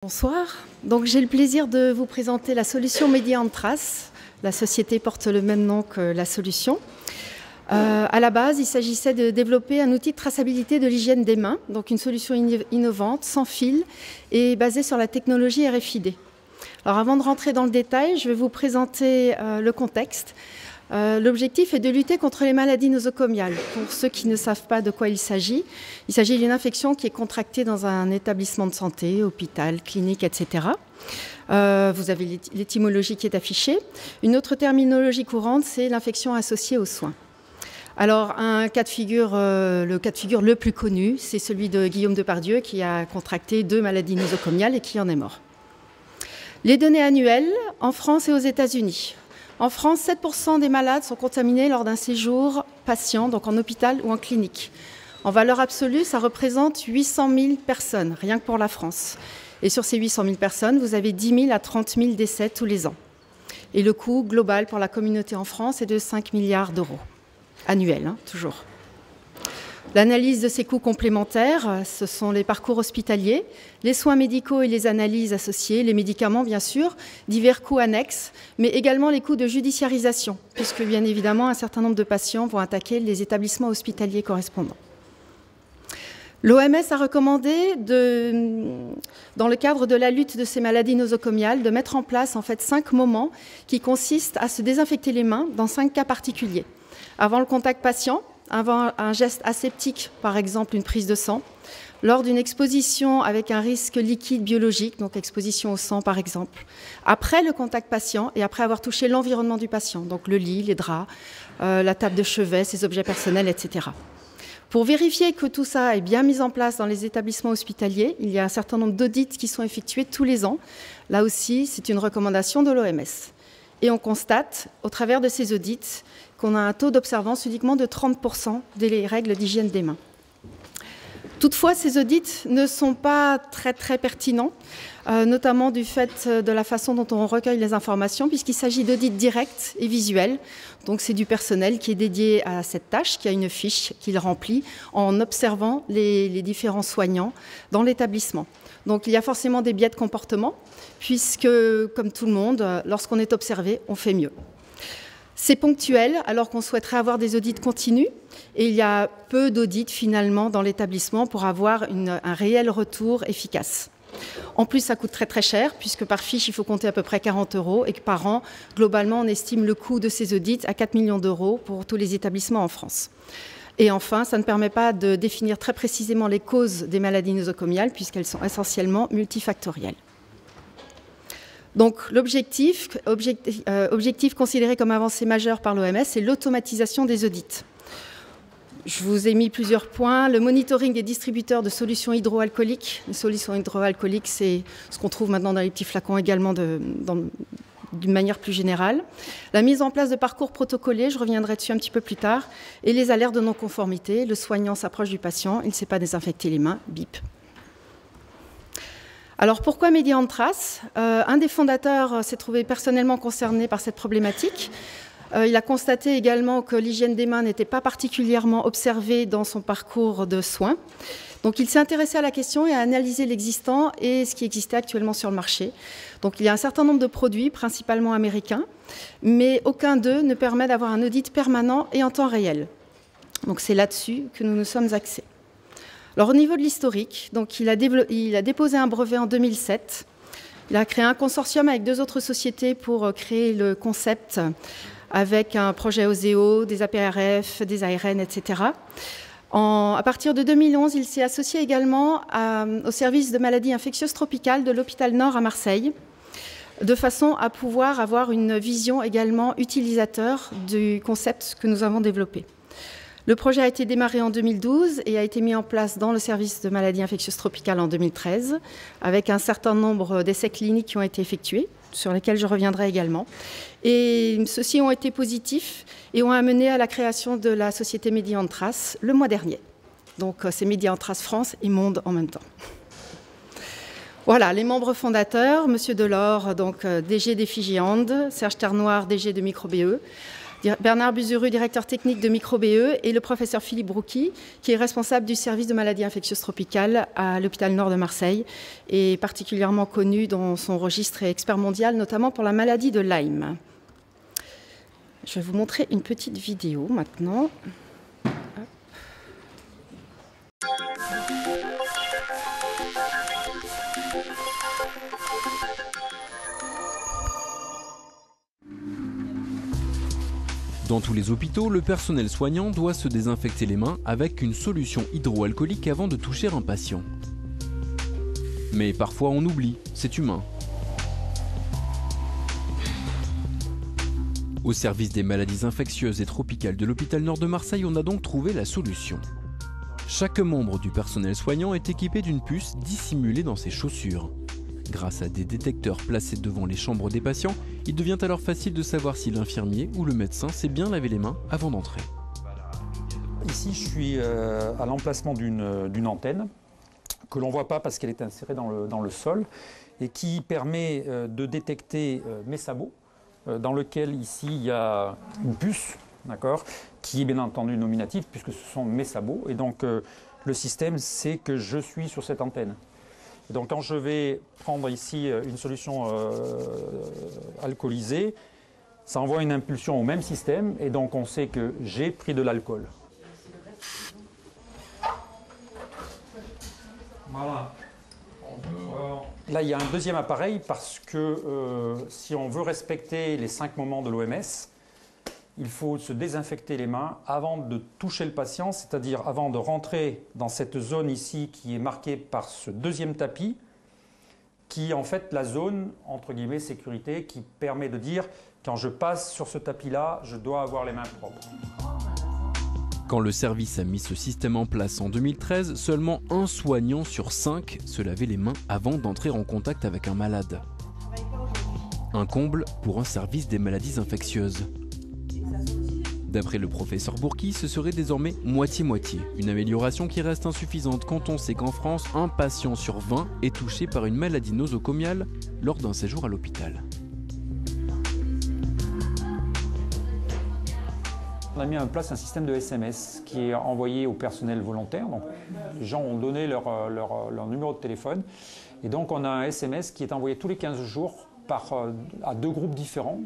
Bonsoir. Donc j'ai le plaisir de vous présenter la solution Media on Trace. La société porte le même nom que la solution. À la base, il s'agissait de développer un outil de traçabilité de l'hygiène des mains, donc une solution innovante, sans fil et basée sur la technologie RFID. Alors avant de rentrer dans le détail, je vais vous présenter le contexte. L'objectif est de lutter contre les maladies nosocomiales. Pour ceux qui ne savent pas de quoi il s'agit d'une infection qui est contractée dans un établissement de santé, hôpital, clinique, etc. Vous avez l'étymologie qui est affichée. Une autre terminologie courante, c'est l'infection associée aux soins. Alors, le cas de figure le plus connu, c'est celui de Guillaume Depardieu qui a contracté 2 maladies nosocomiales et qui en est mort. Les données annuelles en France et aux États-Unis. En France, 7% des malades sont contaminés lors d'un séjour patient, donc en hôpital ou en clinique. En valeur absolue, ça représente 800 000 personnes, rien que pour la France. Et sur ces 800 000 personnes, vous avez 10 000 à 30 000 décès tous les ans. Et le coût global pour la communauté en France est de 5 milliards d'euros, annuels, toujours. L'analyse de ces coûts complémentaires, ce sont les parcours hospitaliers, les soins médicaux et les analyses associées, les médicaments bien sûr, divers coûts annexes, mais également les coûts de judiciarisation, puisque bien évidemment un certain nombre de patients vont attaquer les établissements hospitaliers correspondants. L'OMS a recommandé, dans le cadre de la lutte de ces maladies nosocomiales, de mettre en place en fait 5 moments qui consistent à se désinfecter les mains dans 5 cas particuliers. Avant le contact patient, avant un geste aseptique, par exemple une prise de sang, lors d'une exposition avec un risque liquide biologique, donc exposition au sang par exemple, après le contact patient et après avoir touché l'environnement du patient, donc le lit, les draps, la table de chevet, ses objets personnels, etc. Pour vérifier que tout ça est bien mis en place dans les établissements hospitaliers, il y a un certain nombre d'audits qui sont effectués tous les ans. Là aussi, c'est une recommandation de l'OMS. Et on constate, au travers de ces audits, qu'on a un taux d'observance uniquement de 30% des règles d'hygiène des mains. Toutefois, ces audits ne sont pas très pertinents, notamment du fait de la façon dont on recueille les informations, puisqu'il s'agit d'audits directs et visuels. Donc c'est du personnel qui est dédié à cette tâche, qui a une fiche qu'il remplit en observant les différents soignants dans l'établissement. Donc il y a forcément des biais de comportement, puisque, comme tout le monde, lorsqu'on est observé, on fait mieux. C'est ponctuel, alors qu'on souhaiterait avoir des audits continus, et il y a peu d'audits finalement dans l'établissement pour avoir un réel retour efficace. En plus, ça coûte très cher, puisque par fiche, il faut compter à peu près 40 €, et que par an, globalement, on estime le coût de ces audits à 4 millions d'euros pour tous les établissements en France. Et enfin, ça ne permet pas de définir très précisément les causes des maladies nosocomiales, puisqu'elles sont essentiellement multifactorielles. Donc l'objectif considéré comme avancée majeure par l'OMS, c'est l'automatisation des audits. Je vous ai mis plusieurs points. Le monitoring des distributeurs de solutions hydroalcooliques. Les solutions hydroalcooliques, c'est ce qu'on trouve maintenant dans les petits flacons également d'une manière plus générale. La mise en place de parcours protocolés, je reviendrai dessus un petit peu plus tard. Et les alertes de non-conformité. Le soignant s'approche du patient, il ne sait pas désinfecter les mains, bip. Alors pourquoi Media on Trace ? Un des fondateurs s'est trouvé personnellement concerné par cette problématique. Il a constaté également que l'hygiène des mains n'était pas particulièrement observée dans son parcours de soins. Donc il s'est intéressé à la question et a analysé l'existant et ce qui existait actuellement sur le marché. Donc il y a un certain nombre de produits, principalement américains, mais aucun d'eux ne permet d'avoir un audit permanent et en temps réel. Donc c'est là-dessus que nous nous sommes axés. Alors au niveau de l'historique, donc il a déposé un brevet en 2007. Il a créé un consortium avec 2 autres sociétés pour créer le concept avec un projet OSEO, des APRF, des ARN, etc. À partir de 2011, il s'est associé également au service de maladies infectieuses tropicales de l'hôpital Nord à Marseille, de façon à pouvoir avoir une vision également utilisateur du concept que nous avons développé. Le projet a été démarré en 2012 et a été mis en place dans le service de maladies infectieuses tropicales en 2013, avec un certain nombre d'essais cliniques qui ont été effectués, sur lesquels je reviendrai également. Et ceux-ci ont été positifs et ont amené à la création de la société Media on Trace le mois dernier. Donc c'est Media on Trace France et Monde en même temps. Voilà, les membres fondateurs, Monsieur Delors, donc DG d'Effigiand, Serge Ternoir, DG de MicroBE, Bernard Buzuru, directeur technique de MicroBE, et le professeur Philippe Broucky, qui est responsable du service de maladies infectieuses tropicales à l'hôpital Nord de Marseille, et particulièrement connu dans son registre et expert mondial, notamment pour la maladie de Lyme. Je vais vous montrer une petite vidéo maintenant. Dans tous les hôpitaux, le personnel soignant doit se désinfecter les mains avec une solution hydroalcoolique avant de toucher un patient. Mais parfois on oublie, c'est humain. Au service des maladies infectieuses et tropicales de l'hôpital Nord de Marseille, on a donc trouvé la solution. Chaque membre du personnel soignant est équipé d'une puce dissimulée dans ses chaussures. Grâce à des détecteurs placés devant les chambres des patients, il devient alors facile de savoir si l'infirmier ou le médecin s'est bien lavé les mains avant d'entrer. Ici, je suis à l'emplacement d'une antenne que l'on ne voit pas parce qu'elle est insérée dans le sol et qui permet de détecter mes sabots, dans lequel ici il y a une puce, d'accord, qui est bien entendu nominative puisque ce sont mes sabots. Et donc le système sait que je suis sur cette antenne. Et donc quand je vais prendre ici une solution alcoolisée, ça envoie une impulsion au même système et donc on sait que j'ai pris de l'alcool. Voilà. Là, il y a un deuxième appareil parce que si on veut respecter les 5 moments de l'OMS, il faut se désinfecter les mains avant de toucher le patient, c'est-à-dire avant de rentrer dans cette zone ici qui est marquée par ce deuxième tapis, qui est en fait la zone, entre guillemets, sécurité, qui permet de dire, quand je passe sur ce tapis-là, je dois avoir les mains propres. Quand le service a mis ce système en place en 2013, seulement un soignant sur 5 se lavait les mains avant d'entrer en contact avec un malade. Un comble pour un service des maladies infectieuses. D'après le professeur Broucky, ce serait désormais moitié-moitié. Une amélioration qui reste insuffisante quand on sait qu'en France, un patient sur 20 est touché par une maladie nosocomiale lors d'un séjour à l'hôpital. On a mis en place un système de SMS qui est envoyé au personnel volontaire. Donc, les gens ont donné leur numéro de téléphone. Et donc, on a un SMS qui est envoyé tous les 15 jours à 2 groupes différents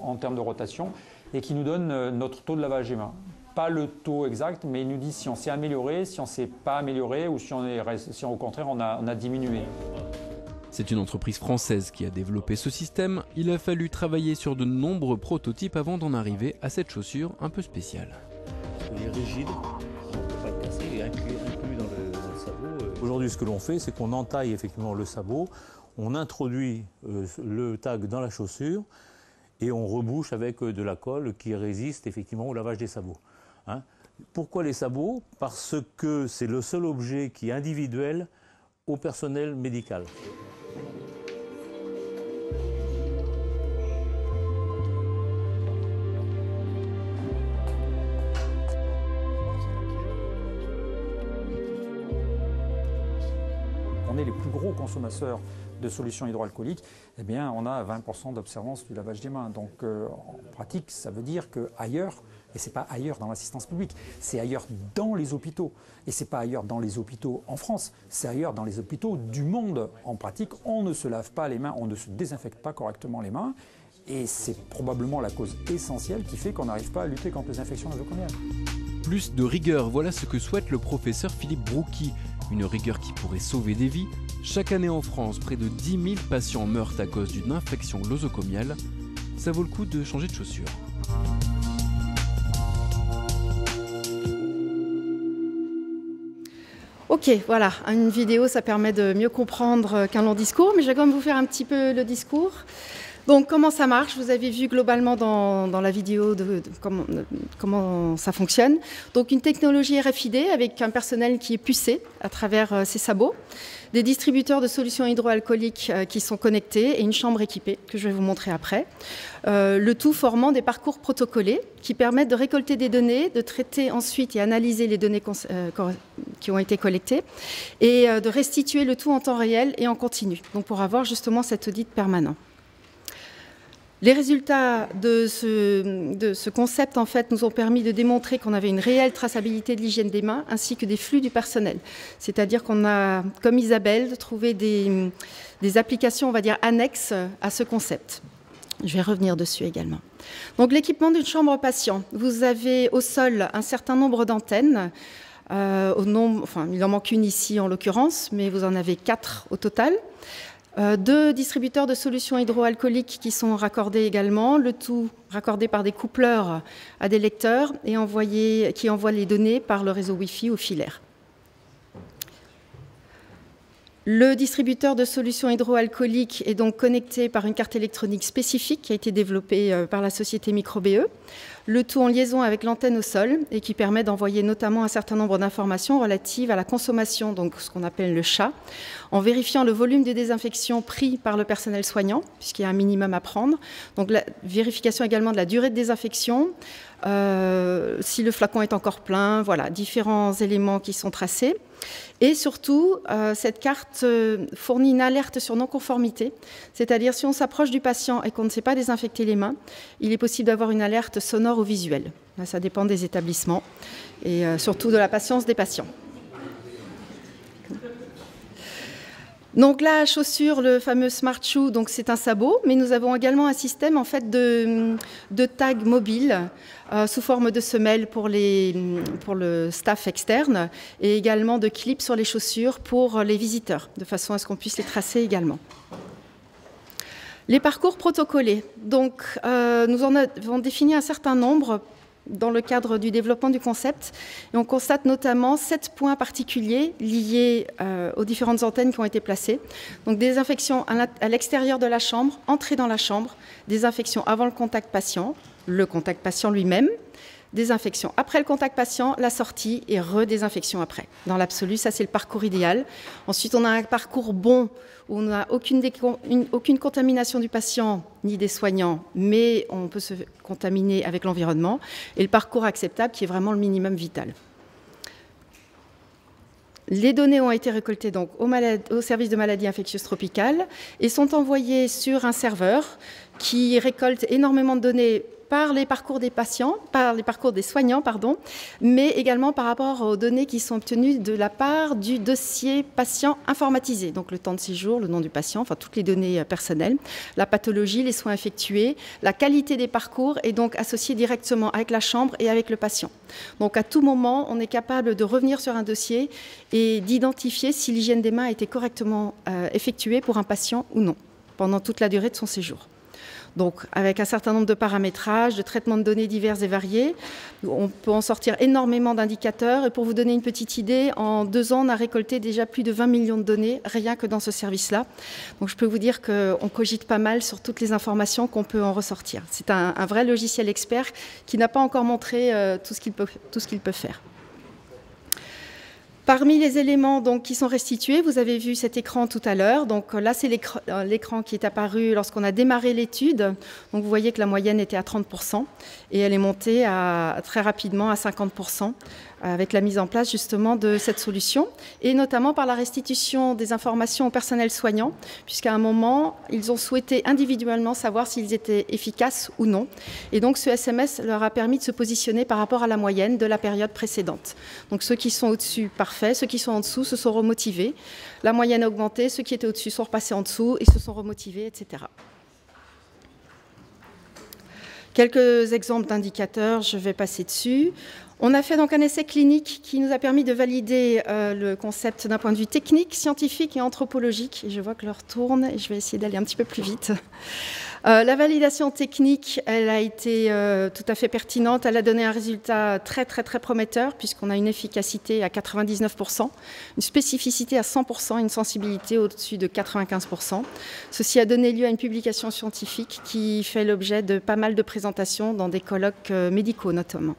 en termes de rotation et qui nous donne notre taux de lavage des mains. Pas le taux exact, mais il nous dit si on s'est amélioré, si on ne s'est pas amélioré ou si au contraire on a diminué. C'est une entreprise française qui a développé ce système. Il a fallu travailler sur de nombreux prototypes avant d'en arriver à cette chaussure un peu spéciale. Il est rigide, on ne peut pas le casser, il est inclus dans le sabot. Aujourd'hui, ce que l'on fait, c'est qu'on entaille effectivement le sabot, on introduit le tag dans la chaussure et on rebouche avec de la colle qui résiste effectivement au lavage des sabots. Hein. Pourquoi les sabots? Parce que c'est le seul objet qui est individuel au personnel médical. On est les plus gros consommateurs de solutions hydroalcooliques, eh bien, on a 20% d'observance du lavage des mains. Donc, en pratique, ça veut dire qu'ailleurs, et ce n'est pas ailleurs dans l'assistance publique, c'est ailleurs dans les hôpitaux. Et ce n'est pas ailleurs dans les hôpitaux en France, c'est ailleurs dans les hôpitaux du monde. En pratique, on ne se lave pas les mains, on ne se désinfecte pas correctement les mains. Et c'est probablement la cause essentielle qui fait qu'on n'arrive pas à lutter contre les infections nosocomiales. Plus de rigueur, voilà ce que souhaite le professeur Philippe Broucky. Une rigueur qui pourrait sauver des vies. Chaque année en France, près de 10 000 patients meurent à cause d'une infection nosocomiale. Ça vaut le coup de changer de chaussures. Ok, voilà, une vidéo, ça permet de mieux comprendre qu'un long discours, mais je vais quand même vous faire un petit peu le discours. Donc, comment ça marche? Vous avez vu globalement dans la vidéo comment ça fonctionne. Donc, une technologie RFID avec un personnel qui est pucé à travers ses sabots, des distributeurs de solutions hydroalcooliques qui sont connectés et une chambre équipée que je vais vous montrer après. Le tout formant des parcours protocolés qui permettent de récolter des données, de traiter ensuite et analyser les données qui ont été collectées et de restituer le tout en temps réel et en continu, donc pour avoir justement cet audit permanent. Les résultats de ce concept, en fait, nous ont permis de démontrer qu'on avait une réelle traçabilité de l'hygiène des mains ainsi que des flux du personnel. C'est-à-dire qu'on a, comme Isabelle, trouvé des applications, on va dire, annexes à ce concept. Je vais revenir dessus également. Donc, l'équipement d'une chambre patient. Vous avez au sol un certain nombre d'antennes. Il en manque une ici en l'occurrence, mais vous en avez 4 au total. 2 distributeurs de solutions hydroalcooliques qui sont raccordés également, le tout raccordé par des coupleurs à des lecteurs et qui envoient les données par le réseau Wi-Fi ou filaire. Le distributeur de solutions hydroalcooliques est donc connecté par une carte électronique spécifique qui a été développée par la société MicroBE, le tout en liaison avec l'antenne au sol et qui permet d'envoyer notamment un certain nombre d'informations relatives à la consommation, donc ce qu'on appelle le chat, en vérifiant le volume de désinfection pris par le personnel soignant, puisqu'il y a un minimum à prendre. Donc la vérification également de la durée de désinfection, si le flacon est encore plein, voilà, différents éléments qui sont tracés. Et surtout, cette carte fournit une alerte sur non-conformité, c'est-à-dire si on s'approche du patient et qu'on ne sait pas désinfecter les mains, il est possible d'avoir une alerte sonore ou visuelle. Là, ça dépend des établissements et surtout de la patience des patients. Donc la chaussure, le fameux Smart Shoe, donc c'est un sabot, mais nous avons également un système en fait de tags mobiles sous forme de semelles pour le staff externe et également de clips sur les chaussures pour les visiteurs, de façon à ce qu'on puisse les tracer également. Les parcours protocolés. Donc nous en avons défini un certain nombre dans le cadre du développement du concept. Et on constate notamment 7 points particuliers liés aux différentes antennes qui ont été placées. Donc désinfection à l'extérieur de la chambre, entrée dans la chambre, désinfection avant le contact patient lui-même, désinfection après le contact patient, la sortie et redésinfection après. Dans l'absolu, ça c'est le parcours idéal. Ensuite, on a un parcours bon où on n'a aucune contamination du patient ni des soignants, mais on peut se contaminer avec l'environnement. Et le parcours acceptable qui est vraiment le minimum vital. Les données ont été récoltées donc au service de maladies infectieuses tropicales et sont envoyées sur un serveur qui récolte énormément de données par les parcours des patients, par les parcours des soignants, mais également par rapport aux données qui sont obtenues de la part du dossier patient informatisé. Donc le temps de séjour, le nom du patient, enfin toutes les données personnelles, la pathologie, les soins effectués, la qualité des parcours est donc associée directement avec la chambre et avec le patient. Donc à tout moment, on est capable de revenir sur un dossier et d'identifier si l'hygiène des mains a été correctement effectuée pour un patient ou non, pendant toute la durée de son séjour. Donc, avec un certain nombre de paramétrages, de traitements de données divers et variés, on peut en sortir énormément d'indicateurs. Et pour vous donner une petite idée, en 2 ans, on a récolté déjà plus de 20 millions de données, rien que dans ce service-là. Donc, je peux vous dire qu'on cogite pas mal sur toutes les informations qu'on peut en ressortir. C'est un vrai logiciel expert qui n'a pas encore montré tout ce qu'il peut faire. Parmi les éléments donc, qui sont restitués, vous avez vu cet écran tout à l'heure. Donc là, c'est l'écran qui est apparu lorsqu'on a démarré l'étude. Donc vous voyez que la moyenne était à 30% et elle est montée très rapidement à 50% avec la mise en place justement de cette solution et notamment par la restitution des informations au personnel soignant, puisqu'à un moment, ils ont souhaité individuellement savoir s'ils étaient efficaces ou non. Et donc ce SMS leur a permis de se positionner par rapport à la moyenne de la période précédente. Donc ceux qui sont au-dessus, parfait. Ceux qui sont en dessous se sont remotivés. La moyenne a augmenté. Ceux qui étaient au-dessus sont repassés en dessous et se sont remotivés, etc. Quelques exemples d'indicateurs, je vais passer dessus. On a fait donc un essai clinique qui nous a permis de valider le concept d'un point de vue technique, scientifique et anthropologique. Et je vois que l'heure tourne et je vais essayer d'aller un petit peu plus vite. La validation technique, elle a été tout à fait pertinente. Elle a donné un résultat très, très, très prometteur puisqu'on a une efficacité à 99%, une spécificité à 100%, une sensibilité au-dessus de 95%. Ceci a donné lieu à une publication scientifique qui fait l'objet de pas mal de présentations dans des colloques médicaux notamment.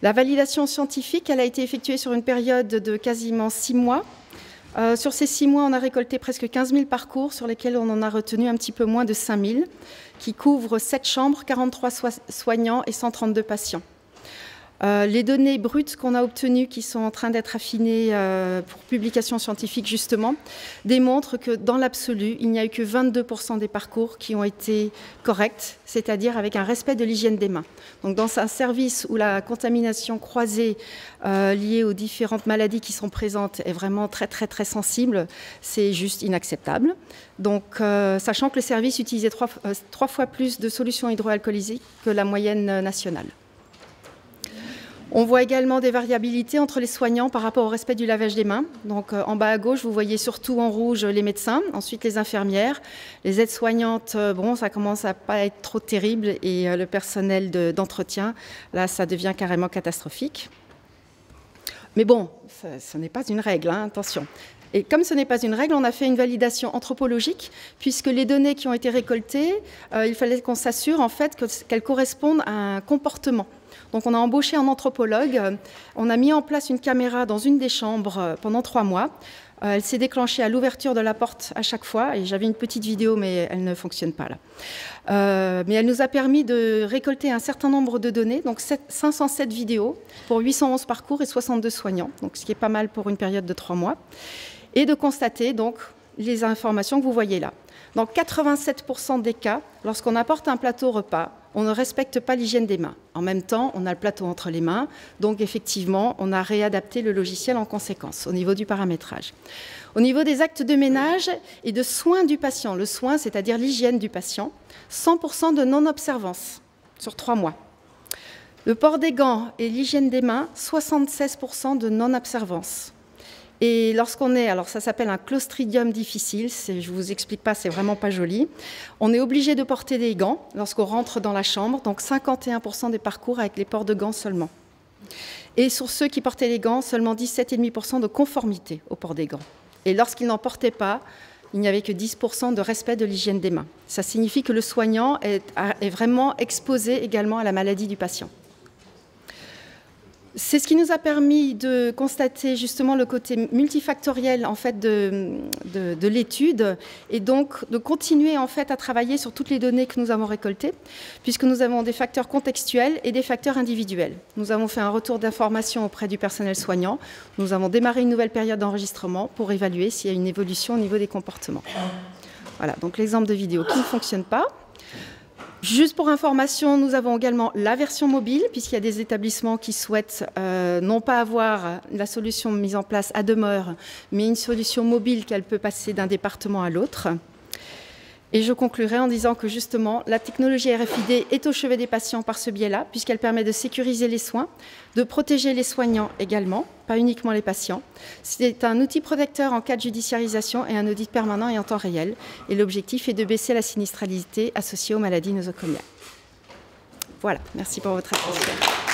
La validation scientifique, elle a été effectuée sur une période de quasiment 6 mois. Sur ces 6 mois, on a récolté presque 15 000 parcours sur lesquels on en a retenu un petit peu moins de 5 000, qui couvrent 7 chambres, 43 soignants et 132 patients. Les données brutes qu'on a obtenues, qui sont en train d'être affinées pour publication scientifique justement, démontrent que dans l'absolu, il n'y a eu que 22% des parcours qui ont été corrects, c'est-à-dire avec un respect de l'hygiène des mains. Donc dans un service où la contamination croisée liée aux différentes maladies qui sont présentes est vraiment très très très sensible, c'est juste inacceptable. Donc sachant que le service utilisait trois fois plus de solutions hydroalcoolisées que la moyenne nationale. On voit également des variabilités entre les soignants par rapport au respect du lavage des mains. Donc en bas à gauche, vous voyez surtout en rouge les médecins, ensuite les infirmières, les aides-soignantes, bon, ça commence à pas être trop terrible, et le personnel d'entretien, là, ça devient carrément catastrophique. Mais bon, ce n'est pas une règle, hein, attention. Et comme ce n'est pas une règle, on a fait une validation anthropologique, puisque les données qui ont été récoltées, il fallait qu'on s'assure en fait qu'elles correspondent à un comportement. Donc on a embauché un anthropologue, on a mis en place une caméra dans une des chambres pendant 3 mois. Elle s'est déclenchée à l'ouverture de la porte à chaque fois, et j'avais une petite vidéo, mais elle ne fonctionne pas là. Mais elle nous a permis de récolter un certain nombre de données, donc 507 vidéos pour 811 parcours et 62 soignants, donc ce qui est pas mal pour une période de 3 mois, et de constater donc les informations que vous voyez là. Dans 87% des cas, lorsqu'on apporte un plateau repas, on ne respecte pas l'hygiène des mains. En même temps, on a le plateau entre les mains, donc effectivement, on a réadapté le logiciel en conséquence au niveau du paramétrage. Au niveau des actes de ménage et de soins du patient, le soin, c'est-à-dire l'hygiène du patient, 100% de non-observance sur 3 mois. Le port des gants et l'hygiène des mains, 76% de non-observance. Et lorsqu'on est, alors ça s'appelle un clostridium difficile, je ne vous explique pas, c'est vraiment pas joli. On est obligé de porter des gants lorsqu'on rentre dans la chambre, donc 51% des parcours avec les ports de gants seulement. Et sur ceux qui portaient les gants, seulement 17,5% de conformité au port des gants. Et lorsqu'ils n'en portaient pas, il n'y avait que 10% de respect de l'hygiène des mains. Ça signifie que le soignant est vraiment exposé également à la maladie du patient. C'est ce qui nous a permis de constater justement le côté multifactoriel en fait de l'étude, et donc de continuer en fait à travailler sur toutes les données que nous avons récoltées, puisque nous avons des facteurs contextuels et des facteurs individuels. Nous avons fait un retour d'information auprès du personnel soignant. Nous avons démarré une nouvelle période d'enregistrement pour évaluer s'il y a une évolution au niveau des comportements. Voilà, donc l'exemple de vidéo qui ne fonctionne pas. Juste pour information, nous avons également la version mobile, puisqu'il y a des établissements qui souhaitent non pas avoir la solution mise en place à demeure, mais une solution mobile qu'elle peut passer d'un département à l'autre. Et je conclurai en disant que justement, la technologie RFID est au chevet des patients par ce biais-là, puisqu'elle permet de sécuriser les soins, de protéger les soignants également, pas uniquement les patients. C'est un outil protecteur en cas de judiciarisation et un audit permanent et en temps réel. Et l'objectif est de baisser la sinistralité associée aux maladies nosocomiales. Voilà, merci pour votre attention.